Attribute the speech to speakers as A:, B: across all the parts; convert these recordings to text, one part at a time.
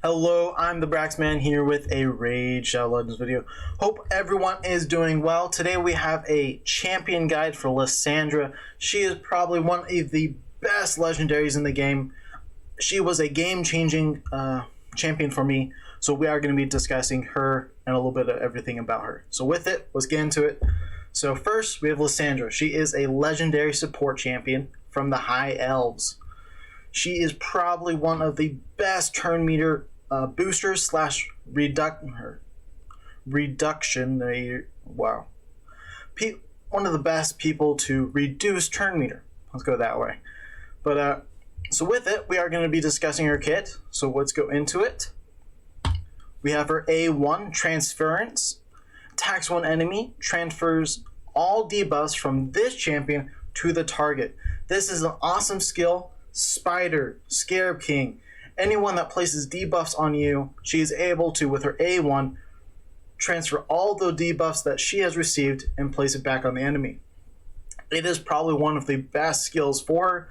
A: Hello, I'm the Braxman here with a Raid Shadow Legends video. Hope everyone is doing well. Today we have a champion guide for Lyssandra. She is probably one of the best legendaries in the game. She was a game-changing champion for me, so we are going to be discussing her and a little bit of everything about her. So with it, let's get into it. So first, we have Lyssandra. She is a legendary support champion from the High Elves. She is probably one of the best turn meter boosters slash reduction. Wow, one of the best people to reduce turn meter. Let's go that way. But so with it, we are going to be discussing her kit. So let's go into it. We have her A1 transference. Attacks one enemy, transfers all debuffs from this champion to the target. This is an awesome skill. Spider, Scarab King, anyone that places debuffs on you, she is able to, with her A1, transfer all the debuffs that she has received and place it back on the enemy. It is probably one of the best skills for her,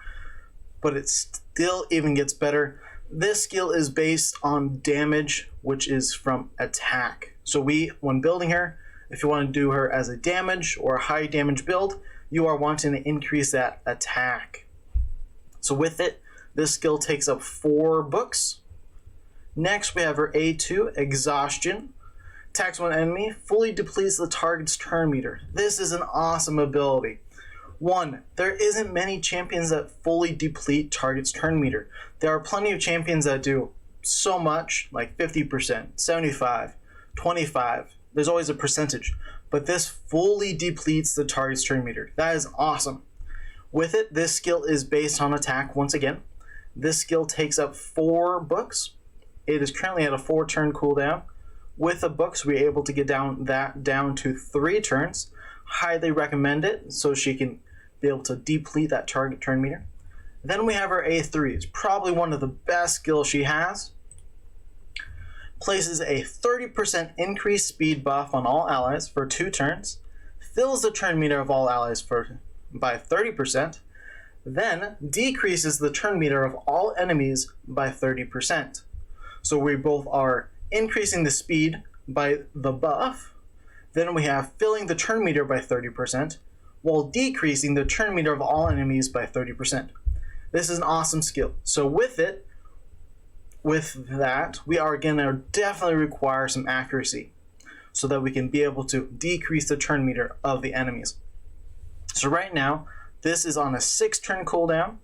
A: but it still even gets better. This skill is based on damage, which is from attack. So when building her, if you want to do her as a damage or a high damage build, you are wanting to increase that attack. So with it, this skill takes up 4 books. Next, we have her A2, Exhaustion. Attacks one enemy, fully depletes the target's turn meter. This is an awesome ability. 1, there isn't many champions that fully deplete target's turn meter. There are plenty of champions that do so much, like 50%, 75, 25. There's always a percentage. But this fully depletes the target's turn meter. That is awesome. With it, this skill is based on attack once again. This skill takes up 4 books. It is currently at a 4 turn cooldown. With the books, we're able to get down to 3 turns. Highly recommend it so she can be able to deplete that target turn meter. Then we have her A3. It's probably one of the best skills she has. Places a 30% increased speed buff on all allies for 2 turns. Fills the turn meter of all allies by 30%, then decreases the turn meter of all enemies by 30%. So we both are increasing the speed by the buff, then we have filling the turn meter by 30%, while decreasing the turn meter of all enemies by 30%. This is an awesome skill. So with that, we are going to definitely require some accuracy so that we can be able to decrease the turn meter of the enemies. So right now, this is on a 6 turn cooldown,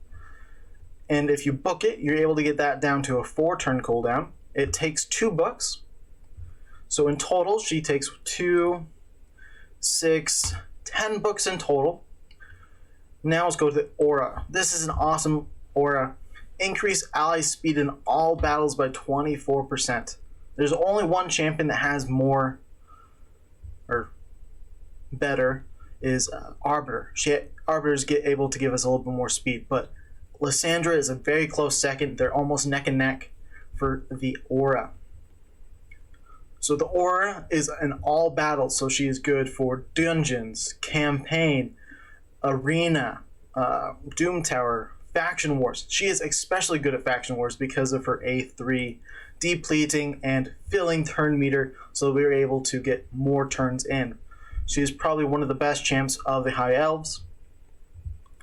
A: and if you book it, you're able to get that down to a 4 turn cooldown. It takes 2 books, so in total, she takes 2, 6, 10 books in total. Now let's go to the aura. This is an awesome aura. Increase ally speed in all battles by 24%. There's only one champion that has more, or better, is Arbiter. Arbiters get able to give us a little bit more speed, but Lyssandra is a very close second. They're almost neck and neck for the aura. So the aura is in all battles, so she is good for dungeons, campaign, arena, Doom Tower, faction wars. She is especially good at faction wars because of her A3 depleting and filling turn meter, so we are able to get more turns in. She is probably one of the best champs of the High Elves.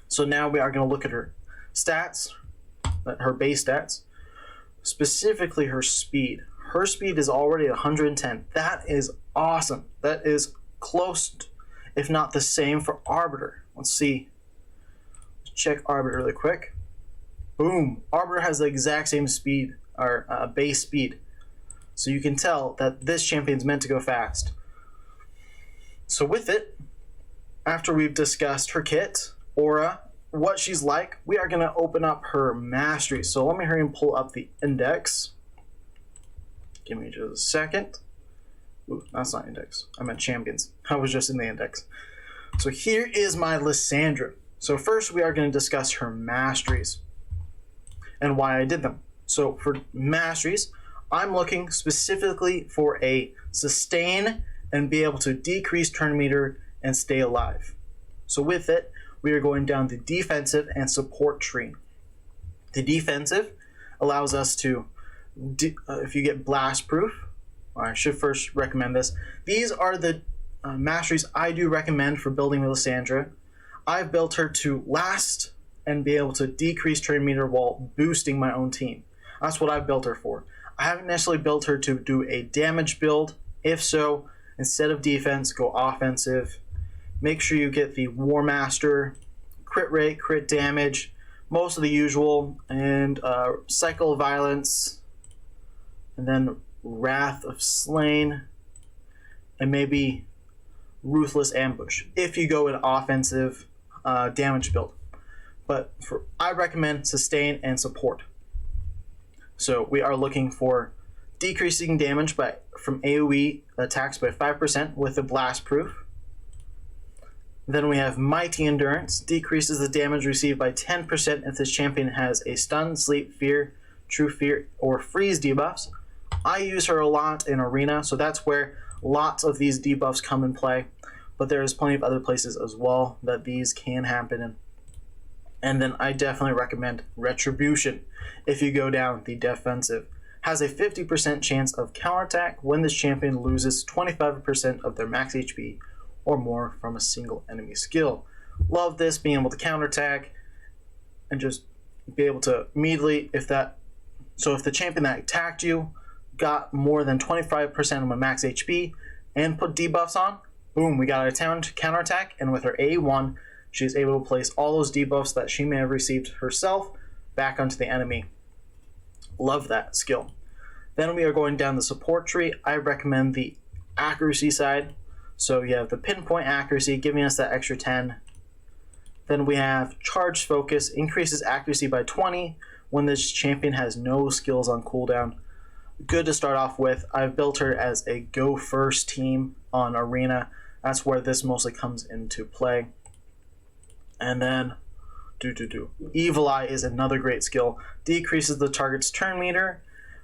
A: So now we are going to look at her stats, her base stats, specifically her speed. Her speed is already 110. That is awesome. That is close, if not the same, for Arbiter. Let's see. Let's check Arbiter really quick. Boom. Arbiter has the exact same speed, or base speed. So you can tell that this champion is meant to go fast. So with it, after we've discussed her kit, aura, what she's like, we are going to open up her Masteries. So let me hurry and pull up the index. Give me just a second. Ooh, that's not index. I meant champions. I was just in the index. So here is my Lyssandra. So first we are going to discuss her Masteries and why I did them. So for Masteries, I'm looking specifically for a sustain and be able to decrease turn meter and stay alive. So with it, we are going down the defensive and support tree. The defensive allows us to if you get blast proof, I should first recommend this. These are the masteries I do recommend for building with Lyssandra. I've built her to last and be able to decrease turn meter while boosting my own team. That's what I've built her for. I haven't necessarily built her to do a damage build. If so, instead of defense, go offensive. Make sure you get the War Master, crit rate, crit damage, most of the usual, and Cycle of Violence, and then Wrath of Slain, and maybe Ruthless Ambush if you go an offensive damage build. But I recommend Sustain and Support. So we are looking for decreasing damage from AoE attacks by 5% with a blast proof. Then we have Mighty Endurance, decreases the damage received by 10% if this champion has a Stun, Sleep, Fear, True Fear, or Freeze debuffs. I use her a lot in Arena, so that's where lots of these debuffs come in play. But there's plenty of other places as well that these can happen in. And then I definitely recommend Retribution if you go down the defensive. Has a 50% chance of counterattack when this champion loses 25% of their max HP or more from a single enemy skill. Love this, being able to counterattack and just be able to immediately, if the champion that attacked you got more than 25% of my max HP and put debuffs on, boom, we got a counterattack, and with her A1, she's able to place all those debuffs that she may have received herself back onto the enemy. Love that skill. Then we are going down the support tree. I recommend the accuracy side. So you have the pinpoint accuracy, giving us that extra 10. Then we have charge focus, increases accuracy by 20 when this champion has no skills on cooldown. Good to start off with. I've built her as a go first team on Arena. That's where this mostly comes into play. And then Evil Eye is another great skill. Decreases the target's turn meter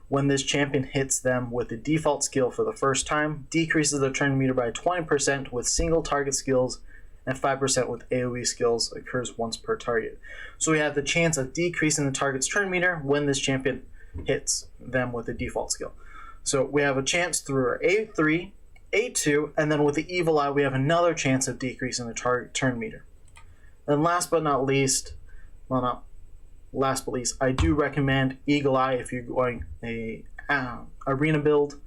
A: when this champion hits them with the default skill for the first time. Decreases the turn meter by 20% with single target skills, and 5% with AoE skills. Occurs once per target. So we have the chance of decreasing the target's turn meter when this champion hits them with the default skill. So we have a chance through our A3, A2, and then with the Evil Eye we have another chance of decreasing the target turn meter. And last but not least, I do recommend Eagle Eye if you're going a arena build,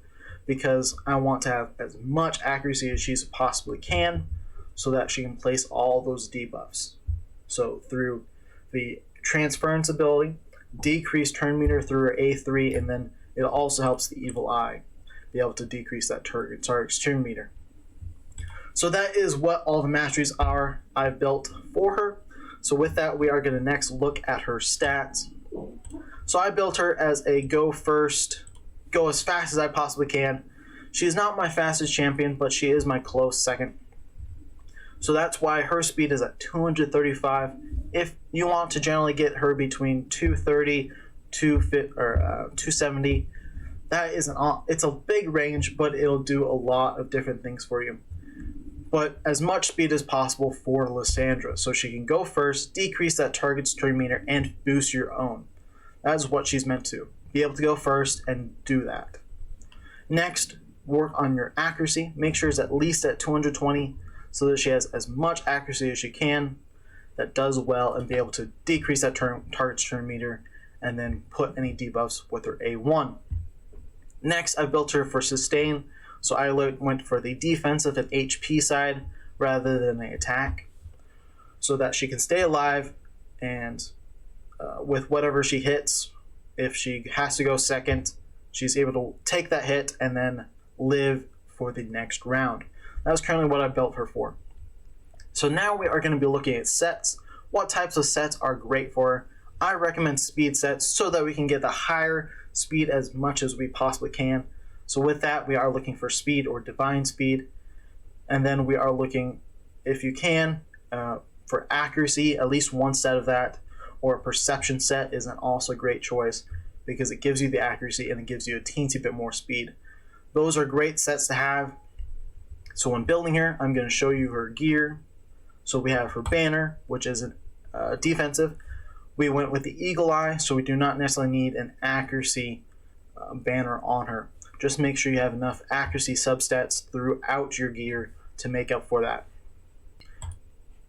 A: because I want to have as much accuracy as she possibly can so that she can place all those debuffs. So through the transference ability, decrease turn meter through her A3, and then it also helps the Evil Eye be able to decrease that target's turn meter. So that is what all the masteries are I've built for her. So with that, we are going to next look at her stats. So I built her as a go first, go as fast as I possibly can. She is not my fastest champion, but she is my close second. So that's why her speed is at 235. If you want to generally get her between 230, 270, that is it's a big range, but it'll do a lot of different things for you. But as much speed as possible for Lyssandra, so she can go first, decrease that target's turn meter, and boost your own. That is what she's meant to. Be able to go first and do that. Next, work on your accuracy. Make sure it's at least at 220 so that she has as much accuracy as she can that does well, and be able to decrease that target's turn meter and then put any debuffs with her A1. Next, I built her for sustain. So I went for the defensive and HP side rather than the attack, so that she can stay alive, and with whatever she hits, if she has to go second, she's able to take that hit and then live for the next round. That's currently what I built her for. So now we are going to be looking at sets. What types of sets are great for her? I recommend speed sets so that we can get the higher speed as much as we possibly can. So with that, we are looking for speed or divine speed. And then we are looking, if you can, for accuracy, at least one set of that, or a perception set is an also great choice because it gives you the accuracy and it gives you a teensy bit more speed. Those are great sets to have. So when building her, I'm going to show you her gear. So we have her banner, which is defensive. We went with the Eagle Eye, so we do not necessarily need an accuracy banner on her. Just make sure you have enough accuracy substats throughout your gear to make up for that.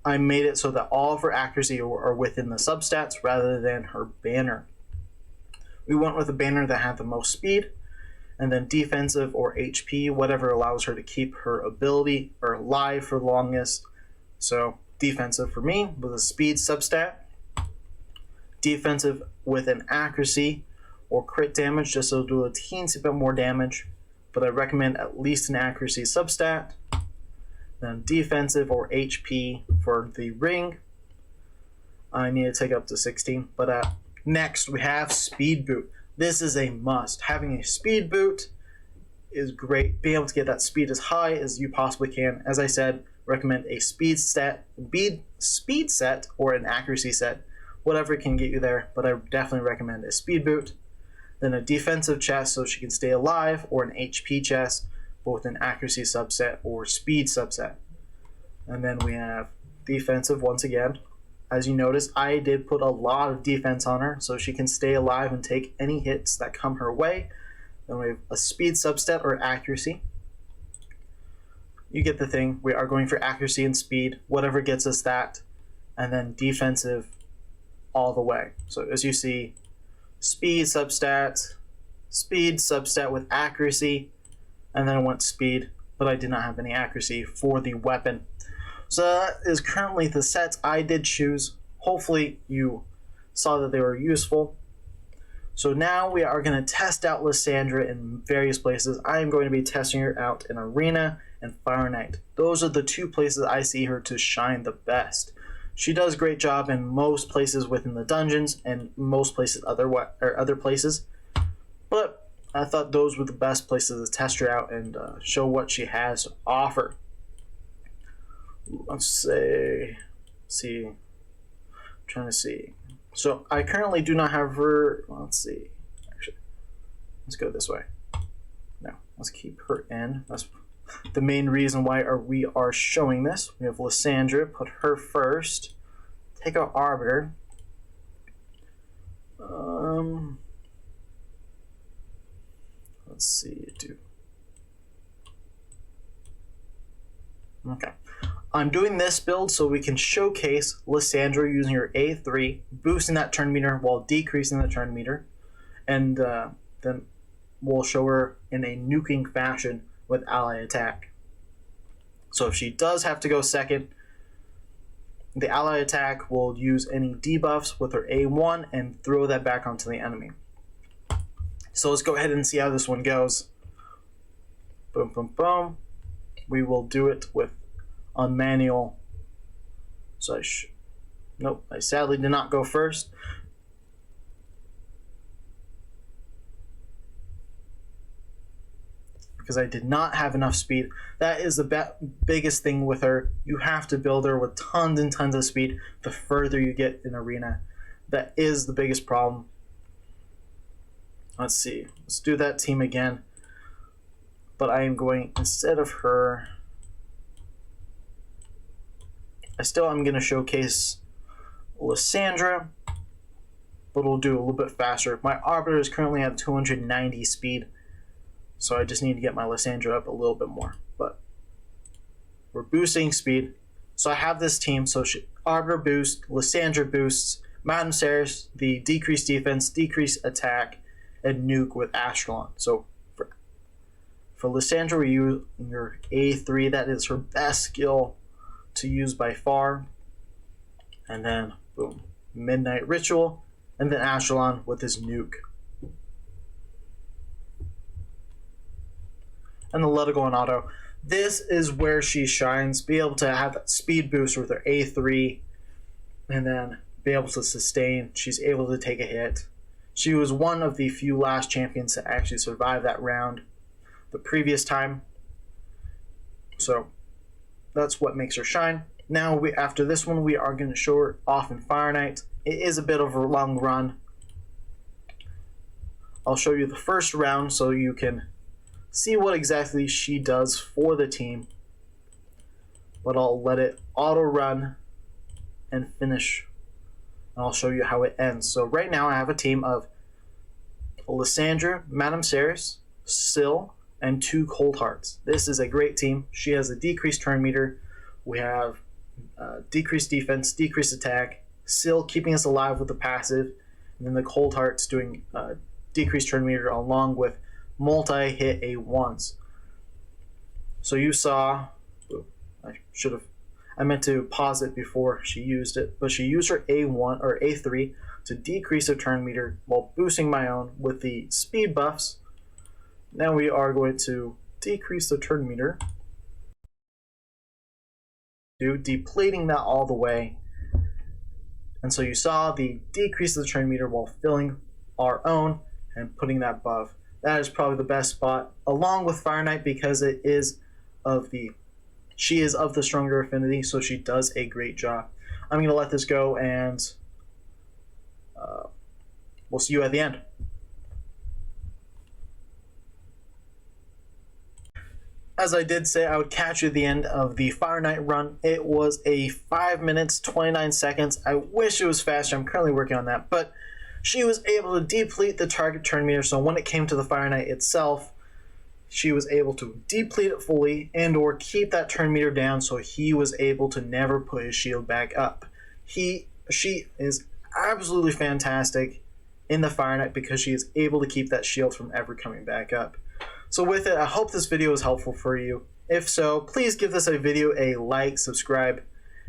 A: I made it so that all of her accuracy are within the substats rather than her banner. We went with a banner that had the most speed, and then defensive or HP, whatever allows her to keep her ability or alive for longest. So defensive for me with a speed substat, defensive with an accuracy or crit damage, just so it'll do a teensy bit more damage, but I recommend at least an accuracy substat. Then defensive or HP for the ring. I need to take up to 16. But next we have speed boot. This is a must. Having a speed boot is great. Being able to get that speed as high as you possibly can. As I said, recommend a speed set or an accuracy set. Whatever can get you there, but I definitely recommend a speed boot. Then a defensive chest so she can stay alive, or an HP chest, both an accuracy subset or speed subset. And then we have defensive once again. As you notice, I did put a lot of defense on her so she can stay alive and take any hits that come her way. Then we have a speed subset or accuracy. You get the thing. We are going for accuracy and speed, whatever gets us that. And then defensive all the way. So as you see, speed substat with accuracy, and then I went speed, but I did not have any accuracy for the weapon. So that is currently the sets I did choose. Hopefully you saw that they were useful. So now we are going to test out Lyssandra in various places. I am going to be testing her out in Arena and Fire Knight. Those are the two places I see her to shine the best. She does a great job in most places within the dungeons and most places other places, but I thought those were the best places to test her out and show what she has to offer. Let's see. I'm trying to see. So I currently do not have her. Let's see. Actually, let's go this way. No, let's keep her in. That's the main reason why we are showing this. We have Lyssandra, put her first. Take out Arbiter. Let's see. Okay. I'm doing this build so we can showcase Lyssandra using her A3, boosting that turn meter while decreasing the turn meter, and then we'll show her in a nuking fashion with ally attack. So if she does have to go second, the ally attack will use any debuffs with her A1 and throw that back onto the enemy. So let's go ahead and see how this one goes. Boom, boom, boom. We will do it with on manual. So nope, I sadly did not go first. Because I did not have enough speed. That is the biggest thing with her. You have to build her with tons and tons of speed the further you get in Arena. That is the biggest problem. Let's see. Let's do that team again. But I am going, instead of her, I'm going to showcase Lyssandra, but we'll do a little bit faster. My Arbiter is currently at 290 speed. So I just need to get my Lyssandra up a little bit more. But we're boosting speed. So I have this team. So Arbiter boost, Lyssandra boosts, Masteries, the decreased defense, decreased attack, and nuke with Astralon. So for Lyssandra, we use your A3. That is her best skill to use by far. And then, boom, Midnight Ritual, and then Astralon with his nuke. And the Let It Go on auto. This is where she shines. Be able to have that speed boost with her A3 and then be able to sustain. She's able to take a hit. She was one of the few last champions to actually survive that round the previous time. So that's what makes her shine. Now after this one, we are going to show her off in Fire Knight. It is a bit of a long run. I'll show you the first round so you can see what exactly she does for the team, but I'll let it auto run and finish, and I'll show you how it ends. So right now I have a team of Lyssandra, Madame Ceres, Syl, and 2 Cold Hearts. This is a great team. She has a decreased turn meter. We have decreased defense, decreased attack, Syl keeping us alive with the passive, and then the Cold Hearts doing decreased turn meter along with multi-hit A1s. So you saw, I meant to pause it before she used it, but she used her A1 or A3 to decrease her turn meter while boosting my own with the speed buffs. Now we are going to decrease the turn meter, depleting that all the way. And so you saw the decrease of the turn meter while filling our own and putting that buff. That is probably the best spot, along with Fire Knight, because she is of the stronger affinity, so she does a great job. I'm going to let this go, and we'll see you at the end. As I did say, I would catch you at the end of the Fire Knight run. It was a 5 minutes, 29 seconds. I wish it was faster. I'm currently working on that. But she was able to deplete the target turn meter, so when it came to the Fire Knight itself, she was able to deplete it fully and or keep that turn meter down so he was able to never put his shield back up. She is absolutely fantastic in the Fire Knight because she is able to keep that shield from ever coming back up. So with it, I hope this video was helpful for you. If so, please give this video a like, subscribe,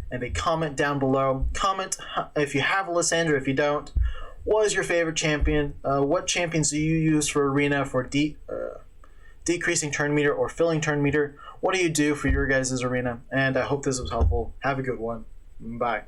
A: and a comment down below. Comment if you have a Lyssandra. If you don't, what is your favorite champion? What champions do you use for arena for decreasing turn meter or filling turn meter? What do you do for your guys' arena? And I hope this was helpful. Have a good one. Bye.